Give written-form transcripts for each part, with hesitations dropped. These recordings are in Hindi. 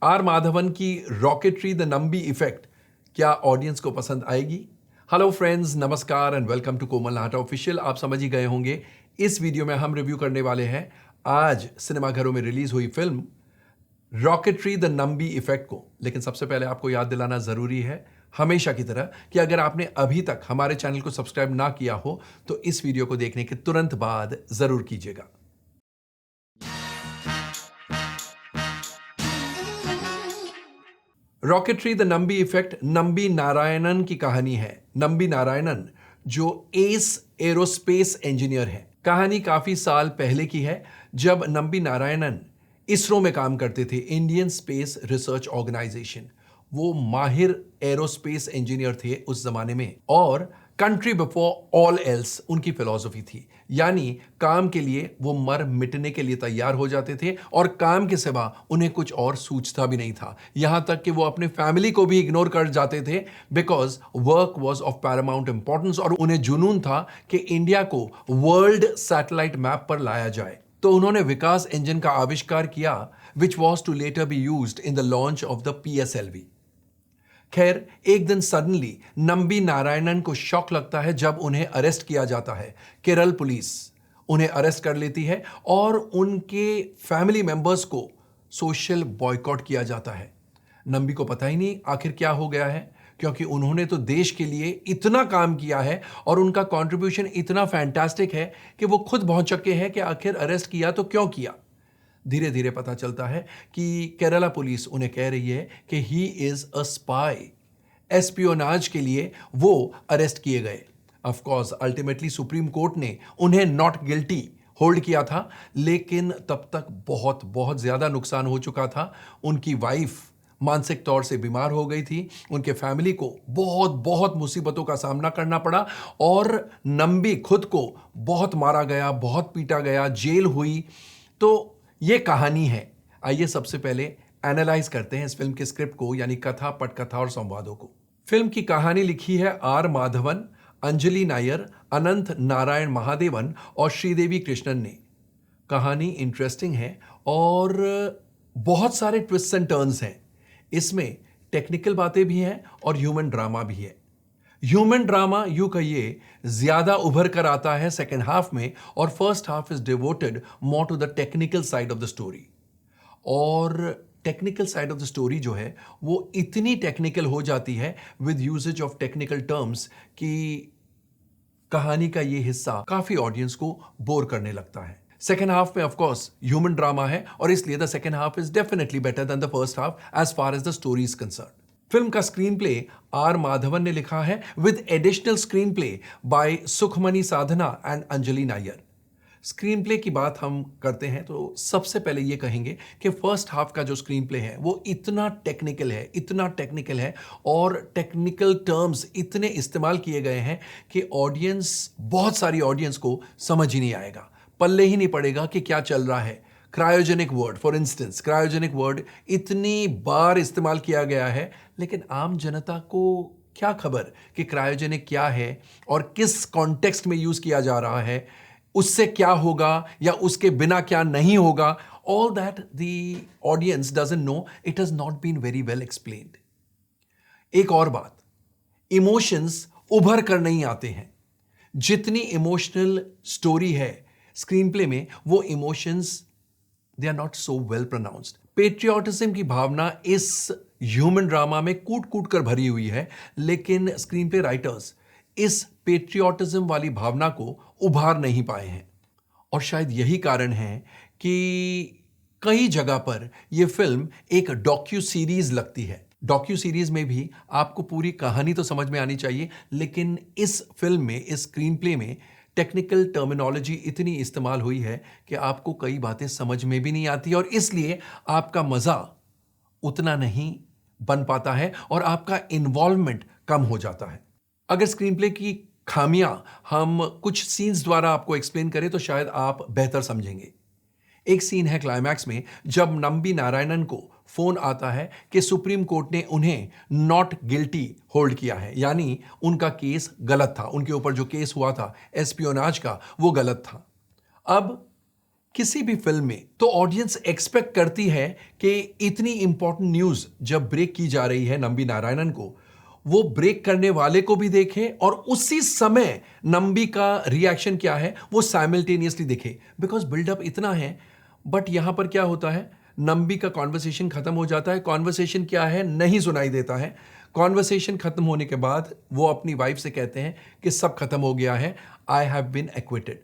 आर माधवन की रॉकेटरी द नंबी इफेक्ट क्या ऑडियंस को पसंद आएगी? हेलो फ्रेंड्स, नमस्कार and welcome to Komal Nahata official. आप समझ ही गए होंगे इस वीडियो में हम रिव्यू करने वाले हैं आज सिनेमाघरों में रिलीज हुई film rocketry the Nambi effect को। लेकिन सबसे पहले आपको याद दिलाना जरूरी है हमेशा की तरह कि अगर आपने अभी तक हमारे चैनल को सब्सक्राइब ना किया हो तो इस वीडियो को देखने के तुरंत बाद जरूर कीजिएगा। Rocketry the Nambi effect Nambi Narayanan की कहानी है। नंबी नारायणन जो एस एरोस्पेस इंजीनियर है। कहानी काफी साल पहले की है जब नंबी नारायणन इसरो में काम करते थे, इंडियन स्पेस रिसर्च ऑर्गेनाइजेशन। वो माहिर एरोस्पेस इंजीनियर थे उस जमाने में और कंट्री बिफोर ऑल एल्स उनकी फिलॉसफी थी। यानी काम के लिए वो मर मिटने के लिए तैयार हो जाते थे और काम के सिवा उन्हें कुछ और सूझता भी नहीं था। यहां तक कि वो अपने फैमिली को भी इग्नोर कर जाते थे because work was of Paramount importance और उन्हें जुनून था कि इंडिया को वर्ल्ड सैटेलाइट मैप पर लाया जाए। तो उन्होंने विकास इंजन का आविष्कार किया which was to later be used in the launch of the PSLV। खैर, एक दिन सडनली नंबी नारायणन को शॉक लगता है जब उन्हें अरेस्ट किया जाता है। केरल पुलिस उन्हें अरेस्ट कर लेती है और उनके फैमिली मेंबर्स को सोशल बॉयकॉट किया जाता है। नंबी को पता ही नहीं आखिर क्या हो गया है, क्योंकि उन्होंने तो देश के लिए इतना काम किया है और उनका कंट्रीब्यूशन इतना फैंटास्टिक है कि वो खुद पहुंच चुके हैं कि आखिर अरेस्ट किया तो क्यों किया। धीरे धीरे पता चलता है कि केरला पुलिस उन्हें कह रही है कि he is a spy. Espionage के लिए वो अरेस्ट किए गए। Of course ultimately supreme court ने उन्हें नॉट गिल्टी होल्ड किया था, लेकिन तब तक बहुत बहुत ज्यादा नुकसान हो चुका था। उनकी वाइफ मानसिक तौर से बीमार हो गई थी, उनके फैमिली को बहुत बहुत मुसीबतों का सामना करना पड़ा और नंबी खुद को बहुत मारा गया, बहुत पीटा गया, जेल हुई। तो ये कहानी है। आइए सबसे पहले एनालाइज करते हैं इस फिल्म के स्क्रिप्ट को, यानी कथा, पटकथा और संवादों को। फिल्म की कहानी लिखी है आर माधवन, अंजलि नायर, अनंत नारायण महादेवन और श्रीदेवी कृष्णन ने। कहानी इंटरेस्टिंग है और बहुत सारे ट्विस्ट एंड टर्न्स हैं। इसमें टेक्निकल बातें भी हैं और ह्यूमन ड्रामा भी है। ह्यूमन ड्रामा यूं कहिए ज्यादा उभर कर आता है सेकेंड हाफ में और first half is devoted more to the technical side of the story. और technical side of the story जो है वो इतनी टेक्निकल हो जाती है with usages of technical terms कि कहानी का ये हिस्सा काफी ऑडियंस को बोर करने लगता है। सेकेंड हाफ में ऑफ कोर्स ह्यूमन ड्रामा है और इसलिए the second half is definitely better than the first half as far as the story is concern. Film का स्क्रीन प्ले आर माधवन ने लिखा है with additional screenplay by Sukhmani Sadhana and Anjali Nair. Screenplay की बात हम करते हैं तो सबसे पहले ये कहेंगे कि फर्स्ट हाफ का जो स्क्रीन प्ले है वो इतना टेक्निकल है और टेक्निकल टर्म्स इतने इस्तेमाल किए गए हैं कि बहुत सारी ऑडियंस को समझ ही नहीं आएगा, पल्ले ही नहीं पड़ेगा कि क्या चल रहा है। Cryogenic word, for instance, cryogenic word इतनी बार इस्तेमाल किया गया है, लेकिन आम जनता को क्या खबर कि क्रायोजेनिक क्या है और किस कॉन्टेक्स्ट में यूज किया जा रहा है, उससे क्या होगा या उसके बिना क्या नहीं होगा। All that the audience doesn't know, it has not been very well explained. एक और बात, इमोशंस उभर कर नहीं आते हैं। जितनी इमोशनल स्टोरी है स्क्रीन प्ले में, वो emotions they are not so well pronounced. Patriotism की भावना इस ह्यूमन ड्रामा में कूट कूट कर भरी हुई है, लेकिन स्क्रीन प्ले राइटर्स इस पेट्रियोटिज्म वाली भावना को उभार नहीं पाए हैं। और शायद यही कारण है कि कई जगह पर यह फिल्म एक डॉक्यू सीरीज लगती है। डॉक्यू सीरीज में भी आपको पूरी कहानी तो समझ में आनी चाहिए, लेकिन इस फिल्म में, इस स्क्रीन प्ले में टेक्निकल टर्मिनोलॉजी इतनी इस्तेमाल हुई है कि आपको कई बातें समझ में भी नहीं आती और इसलिए आपका मजा उतना नहीं बन पाता है और आपका इन्वॉल्वमेंट कम हो जाता है। अगर स्क्रीन प्ले की खामियां हम कुछ सीन्स द्वारा आपको एक्सप्लेन करें तो शायद आप बेहतर समझेंगे। एक सीन है क्लाइमैक्स में जब नंबी नारायणन को फोन आता है कि सुप्रीम कोर्ट ने उन्हें नॉट गिल्टी होल्ड किया है, यानी उनका केस गलत था, उनके ऊपर जो केस हुआ था एस्पियोनाज का वो गलत था। अब किसी भी फिल्म में तो ऑडियंस एक्सपेक्ट करती है कि इतनी इंपॉर्टेंट न्यूज जब ब्रेक की जा रही है नंबी नारायणन को, वो ब्रेक करने वाले को भी देखे और उसी समय नंबी का रिएक्शन क्या है वो साइमल्टेनियसली देखे, बिकॉज बिल्डअप इतना है। बट यहां पर क्या होता है, नंबी का कॉन्वर्सेशन खत्म हो जाता है, कॉन्वर्सेशन क्या है नहीं सुनाई देता है। कॉन्वर्सेशन खत्म होने के बाद वो अपनी वाइफ से कहते हैं कि सब खत्म हो गया है, आई हैव बीन एक्विटेड।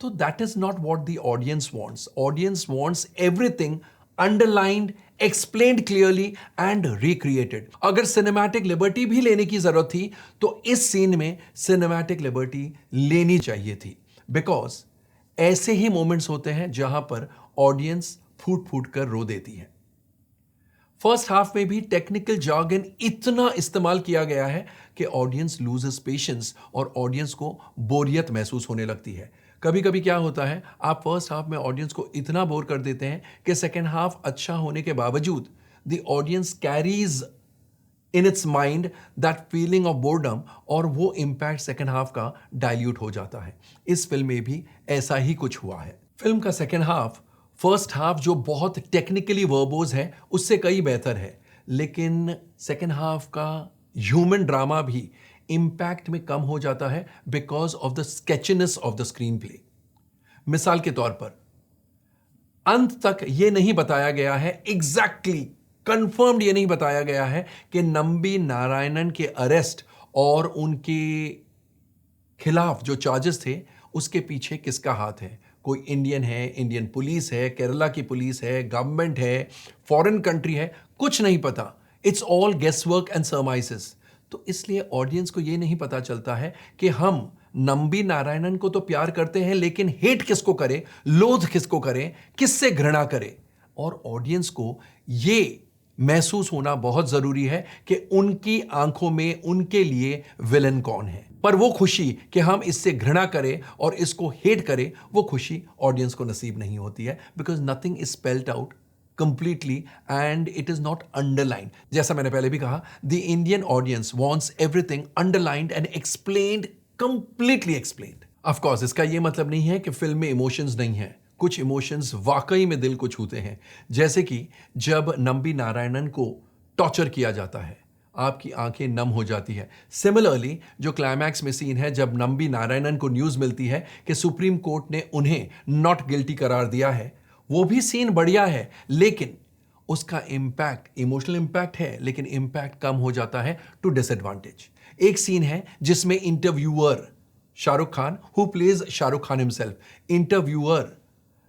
तो that is not what the audience wants. Audience wants everything underlined, explained clearly and recreated. अगर सिनेमैटिक लिबर्टी भी लेने की जरूरत थी तो इस सीन में सिनेमैटिक लिबर्टी लेनी चाहिए थी, बिकॉज ऐसे ही मोमेंट्स होते हैं जहां पर ऑडियंस फूट फूट कर रो देती है। फर्स्ट हाफ में भी टेक्निकल जार्गन इतना इस्तेमाल किया गया है कि ऑडियंस लूजेस पेशेंस और ऑडियंस को बोरियत महसूस होने लगती है। कभी कभी क्या होता है, आप फर्स्ट हाफ में ऑडियंस को इतना बोर कर देते हैं कि सेकेंड हाफ अच्छा होने के बावजूद the audience carries in its mind that feeling of boredom, और वो इंपैक्ट सेकेंड हाफ का डाइल्यूट हो जाता है। इस फिल्म में भी ऐसा ही कुछ हुआ है। फिल्म का सेकेंड हाफ फर्स्ट हाफ जो बहुत टेक्निकली वर्बोज है उससे कई बेहतर है, लेकिन सेकेंड हाफ का ह्यूमन ड्रामा भी इंपैक्ट में कम हो जाता है because of the sketchiness of the screenplay. मिसाल के तौर पर अंत तक यह नहीं बताया गया है, एग्जैक्टली कंफर्म्ड ये नहीं बताया गया है कि नंबी नारायणन के अरेस्ट और उनके खिलाफ जो चार्जेस थे उसके पीछे किसका हाथ है। कोई इंडियन है, इंडियन पुलिस है, केरला की पुलिस है, गवर्नमेंट है, फॉरेन कंट्री है, कुछ नहीं पता। It's all guesswork and surmises. तो इसलिए ऑडियंस को यह नहीं पता चलता है कि हम नंबी नारायणन को तो प्यार करते हैं, लेकिन हेट किसको करें, लोध किसको करें, किससे घृणा करें। और ऑडियंस को यह महसूस होना बहुत जरूरी है कि उनकी आंखों में उनके लिए विलन कौन है। पर वो खुशी कि हम इससे घृणा करें और इसको हेट करें, वो खुशी ऑडियंस को नसीब नहीं होती है, because nothing is spelled out completely and it is not underlined. जैसा मैंने पहले भी कहा, the Indian audience wants everything underlined and explained, completely explained. Of course, इसका ये मतलब नहीं है कि फिल्म में इमोशंस नहीं है। कुछ इमोशंस वाकई में दिल को छूते हैं, जैसे कि जब नंबी नारायणन को टॉर्चर किया जाता है, आपकी आंखें नम हो जाती है। सिमिलरली जो क्लाइमैक्स में सीन है जब नंबी नारायणन को न्यूज़ मिलती है कि सुप्रीम कोर्ट ने उन्हें नॉट गिल्टी करार दिया है, वो भी सीन बढ़िया है, लेकिन उसका इंपैक्ट, इमोशनल इंपैक्ट है, लेकिन इंपैक्ट कम हो जाता है टू डिसएडवांटेज। एक सीन है जिसमें interviewer Shahrukh Khan, who plays Shahrukh Khan himself, interviewer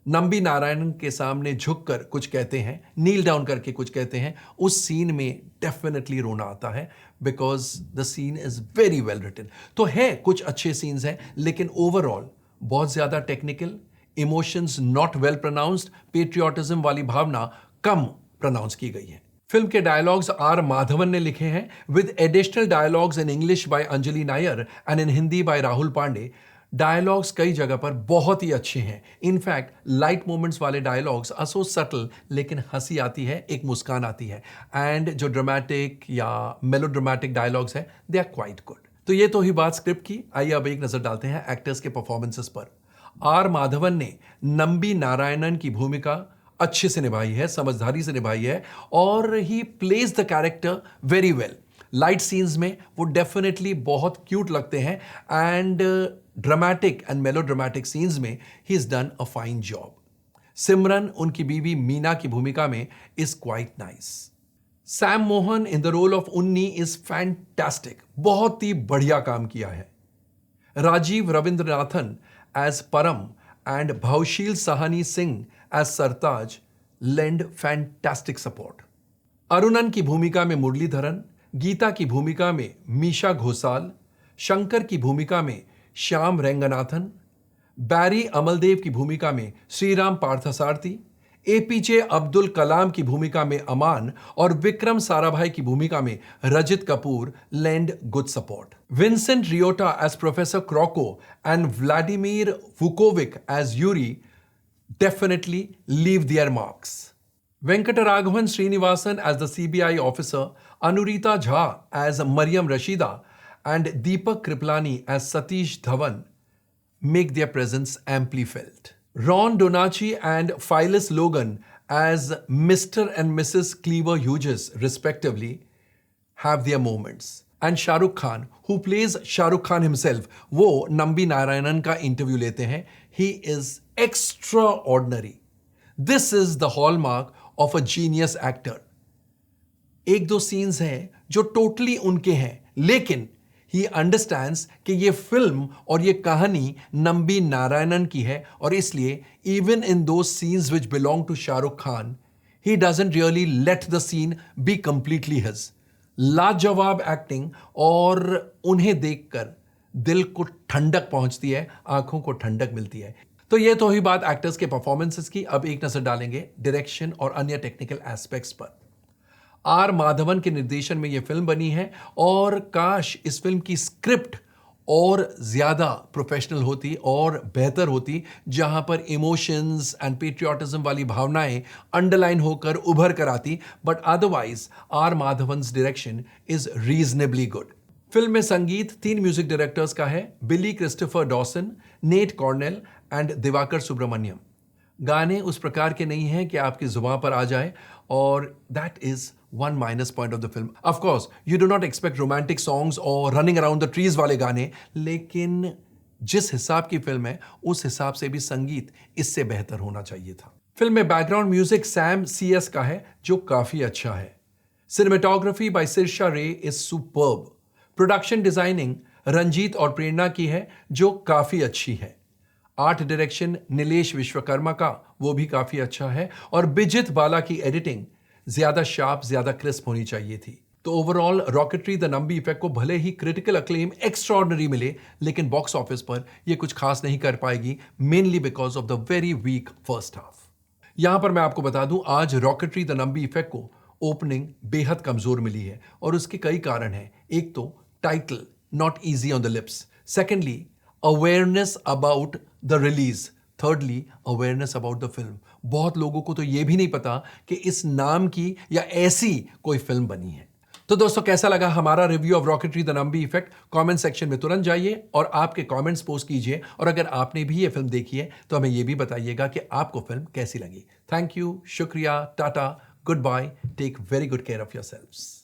Nambi Narayanan के सामने झुककर कुछ कहते हैं, नील डाउन करके कुछ कहते हैं। उस सीन में डेफिनेटली रोना आता है, because the scene is very well written. तो है कुछ अच्छे सीन्स हैं, लेकिन ओवरऑल बहुत ज्यादा technical, emotions not well pronounced, patriotism वाली भावना कम प्रोनाउंस की गई है। फिल्म के डायलॉग्स आर माधवन ने लिखे हैं, with additional dialogues in English by Anjali Nair and in Hindi by Rahul Pandey. Dialogues कई जगह पर बहुत ही अच्छे हैं। इनफैक्ट लाइट मोमेंट्स वाले डायलॉग्स आर सो सटल, लेकिन हंसी आती है, एक मुस्कान आती है। एंड जो ड्रामेटिक या मेलोड्रामेटिक डायलॉग्स है, दे आर क्वाइट गुड। तो ये तो ही बात स्क्रिप्ट की। आइए अब एक नजर डालते हैं एक्टर्स के परफॉर्मेंसेस पर। आर माधवन ने नंबी नारायणन की भूमिका अच्छे से निभाई है, समझदारी से निभाई है, और he plays the character very well. Light scenes में वो डेफिनेटली बहुत क्यूट लगते हैं, and dramatic and melodramatic scenes में he is done a fine job. Simran उनकी बीवी मीना की भूमिका में is quite nice. Sam Mohan in the role of Unni is fantastic, बहुत ही बढ़िया काम किया है। Rajiv रविंद्रनाथन as Param and Bhaushil Sahani Singh as Sartaj lend fantastic support. अरुणन की भूमिका में मुरलीधरन, गीता की भूमिका में मीशा घोसाल, शंकर की भूमिका में श्याम रेंगनाथन, बैरी अमलदेव की भूमिका में श्रीराम पार्थसारथी, एपीजे अब्दुल कलाम की भूमिका में अमान और विक्रम साराभाई की भूमिका में Rajit Kapoor lend good support. Vincent Riota as Professor Kroko and Vladimir Vukovic as Yuri definitely leave their marks. Venkataraghavan Srinivasan as the CBI officer, Anurita Jha as Mariam Rashida, and Deepak Kriplani as Satish Dhawan make their presence amply felt. Ron Donaci and Phyllis Logan as Mr. and Mrs. Cleaver Hughes, respectively, have their moments. And Shah Rukh Khan, who plays Shah Rukh Khan himself, वो नम्बी नारायणन का इंटरव्यू लेते हैं. He is extraordinary. This is the hallmark of a genius actor. एक दो सीन्स हैं जो टोटली उनके हैं, लेकिन ही अंडरस्टैंड्स कि ये फिल्म और ये कहानी नम्बी नारायणन की है, और इसलिए इवन इन दो scenes which belong to Shahrukh Khan, he doesn't really let the scene be completely his. लाजवाब एक्टिंग, और उन्हें देखकर दिल को ठंडक पहुंचती है, आंखों को ठंडक मिलती है. तो ये तो ही बात एक्टर्स के परफॉर्मेंसेस की. अब एक नजर डालेंगे डायरेक्शन और अन्य टेक्निकल एस्पेक्ट्स पर. आर माधवन के निर्देशन में यह फिल्म बनी है, और काश इस फिल्म की स्क्रिप्ट और ज्यादा प्रोफेशनल होती और बेहतर होती, जहां पर इमोशंस एंड पेट्रियोटिज्म वाली भावनाएं अंडरलाइन होकर उभर कर आती. But otherwise R Madhavan's direction is reasonably good. फिल्म में संगीत 3 म्यूजिक डायरेक्टर्स का है: Billy Christopher Dawson, Nate Cornell and Divakar Subramaniam. गाने उस प्रकार के नहीं हैं कि आपकी जुबान पर आ जाए, और that is one minus point of the film. Of course you do not expect romantic songs और रनिंग अराउंड द ट्रीज वाले गाने, लेकिन जिस हिसाब की फिल्म है उस हिसाब से भी संगीत इससे बेहतर होना चाहिए था. फिल्म में बैकग्राउंड म्यूजिक सैम CS का है, जो काफी अच्छा है. Cinematography by Sirsha Ray is superb. Production designing Ranjit और प्रेरणा की है, जो काफी अच्छी है. आर्ट डायरेक्शन नीलेश विश्वकर्मा का, वो भी काफी अच्छा है. और बिजित बाला की एडिटिंग ज्यादा शार्प, ज्यादा क्रिस्प होनी चाहिए थी. तो overall rocketry the Nambi effect को भले ही क्रिटिकल अक्लेम एक्स्ट्राऑर्डिनरी मिले, लेकिन बॉक्स ऑफिस पर यह कुछ खास नहीं कर पाएगी, mainly because of the very weak first half. यहां पर मैं आपको बता दूं, आज रॉकेटरी द नंबी इफेक्ट को ओपनिंग बेहद कमजोर मिली है, और उसके कई कारण हैं. एक तो title not easy on the lips. Secondly awareness about the release. Thirdly awareness about the film. बहुत लोगों को तो यह भी नहीं पता कि इस नाम की या ऐसी कोई फिल्म बनी है. तो दोस्तों, कैसा लगा हमारा review of rocketry the Nambi effect? Comment section में तुरंत जाइए और आपके कमेंट्स पोस्ट कीजिए, और अगर आपने भी ये फिल्म देखी है तो हमें यह भी बताइएगा कि आपको फिल्म कैसी लगी. थैंक यू, शुक्रिया, tata, goodbye, take very good care of yourselves.